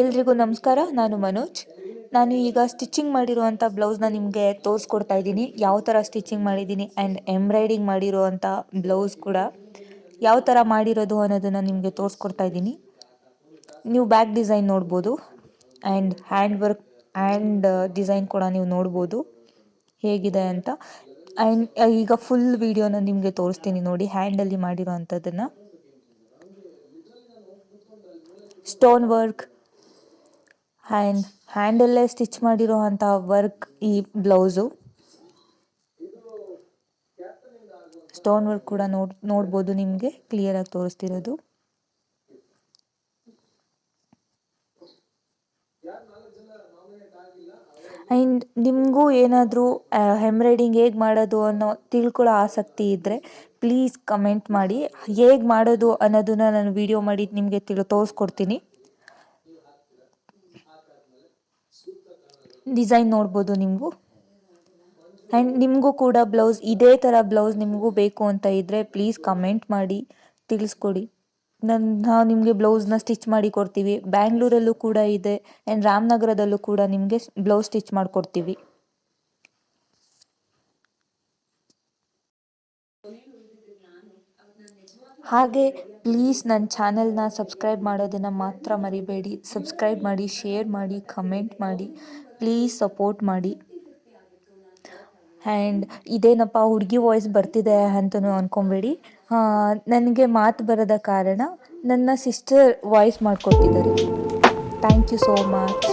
ಎಲ್ರಿಗೂ ನಮಸ್ಕಾರ. ನಾನು ಮನೋಜ್. ನಾನು ಈಗ ಸ್ಟಿಚಿಂಗ್ ಮಾಡಿರುವಂಥ ಬ್ಲೌಸ್ನ ನಿಮಗೆ ತೋರಿಸ್ಕೊಡ್ತಾ ಇದ್ದೀನಿ. ಯಾವ ಥರ ಸ್ಟಿಚಿಂಗ್ ಮಾಡಿದ್ದೀನಿ ಆ್ಯಂಡ್ ಎಂಬ್ರಾಯ್ಡಿಂಗ್ ಮಾಡಿರುವಂಥ ಬ್ಲೌಸ್ ಕೂಡ ಯಾವ ಥರ ಮಾಡಿರೋದು ಅನ್ನೋದನ್ನು ನಿಮಗೆ ತೋರಿಸ್ಕೊಡ್ತಾ ಇದ್ದೀನಿ. ನೀವು ಬ್ಯಾಕ್ ಡಿಸೈನ್ ನೋಡ್ಬೋದು and hand work and design ಕೂಡ ನೀವು ನೋಡ್ಬೋದು ಹೇಗಿದೆ ಅಂತ. ಆ್ಯಂಡ್ ಈಗ ಫುಲ್ ವಿಡಿಯೋನ ನಿಮಗೆ ತೋರಿಸ್ತೀನಿ ನೋಡಿ, ಹ್ಯಾಂಡಲ್ಲಿ ಮಾಡಿರೋ ಅಂಥದ್ದನ್ನು. ಸ್ಟೋನ್ ವರ್ಕ್ ಆ್ಯಂಡ್ ಹ್ಯಾಂಡಲ್ಲೇ ಸ್ಟಿಚ್ ಮಾಡಿರೋ ಅಂಥ ವರ್ಕ್ ಈ ಬ್ಲೌಸು. ಸ್ಟೋನ್ ವರ್ಕ್ ಕೂಡ ನೋಡ್ಬೋದು, ನಿಮಗೆ ಕ್ಲಿಯರಾಗಿ ತೋರಿಸ್ತಿರೋದು. ಆ್ಯಂಡ್ ನಿಮಗೂ ಏನಾದರೂ ಎಂಬ್ರಾಯ್ಡಿಂಗ್ ಹೇಗೆ ಮಾಡೋದು ಅನ್ನೋ ತಿಳ್ಕೊಳ್ಳೋ ಆಸಕ್ತಿ ಇದ್ದರೆ ಪ್ಲೀಸ್ ಕಮೆಂಟ್ ಮಾಡಿ. ಹೇಗೆ ಮಾಡೋದು ಅನ್ನೋದನ್ನು ನಾನು ವಿಡಿಯೋ ಮಾಡಿ ನಿಮಗೆ ತೋರಿಸ್ಕೊಡ್ತೀನಿ. ಡಿಸೈನ್ ನೋಡ್ಬೋದು ನೀವು. ಆ್ಯಂಡ್ ನಿಮಗೂ ಕೂಡ ಬ್ಲೌಸ್ ಇದೇ ಥರ ಬ್ಲೌಸ್ ನಿಮಗೂ ಬೇಕು ಅಂತ ಇದ್ದರೆ ಪ್ಲೀಸ್ ಕಮೆಂಟ್ ಮಾಡಿ ತಿಳಿಸ್ಕೊಡಿ. ನಾವು ನಿಮಗೆ ಬ್ಲೌಸ್ನ ಸ್ಟಿಚ್ ಮಾಡಿ ಕೊಡ್ತೀವಿ. ಬ್ಯಾಂಗ್ಳೂರಲ್ಲೂ ಕೂಡ ಇದೆ ಆ್ಯಂಡ್ ರಾಮನಗರದಲ್ಲೂ ಕೂಡ ನಿಮಗೆ ಬ್ಲೌಸ್ ಸ್ಟಿಚ್ ಮಾಡಿಕೊಡ್ತೀವಿ. ಹಾಗೆ ಪ್ಲೀಸ್ ನನ್ನ ಚಾನಲ್ನ ಸಬ್ಸ್ಕ್ರೈಬ್ ಮಾಡೋದನ್ನು ಮಾತ್ರ ಮರಿಬೇಡಿ. ಸಬ್ಸ್ಕ್ರೈಬ್ ಮಾಡಿ, ಶೇರ್ ಮಾಡಿ, ಕಮೆಂಟ್ ಮಾಡಿ, ಪ್ಲೀಸ್ ಸಪೋರ್ಟ್ ಮಾಡಿ. ಆ್ಯಂಡ್ ಇದೇನಪ್ಪ ಹುಡುಗಿ ವಾಯ್ಸ್ ಬರ್ತಿದೆ ಅಂತಲೂ ಅಂದ್ಕೊಬೇಡಿ. ನನಗೆ ಮಾತು ಬರದ ಕಾರಣ ನನ್ನ ಸಿಸ್ಟರ್ ವಾಯ್ಸ್ ಮಾಡಿಕೊಟ್ಟಿದ್ದಾರೆ. Thank you so much.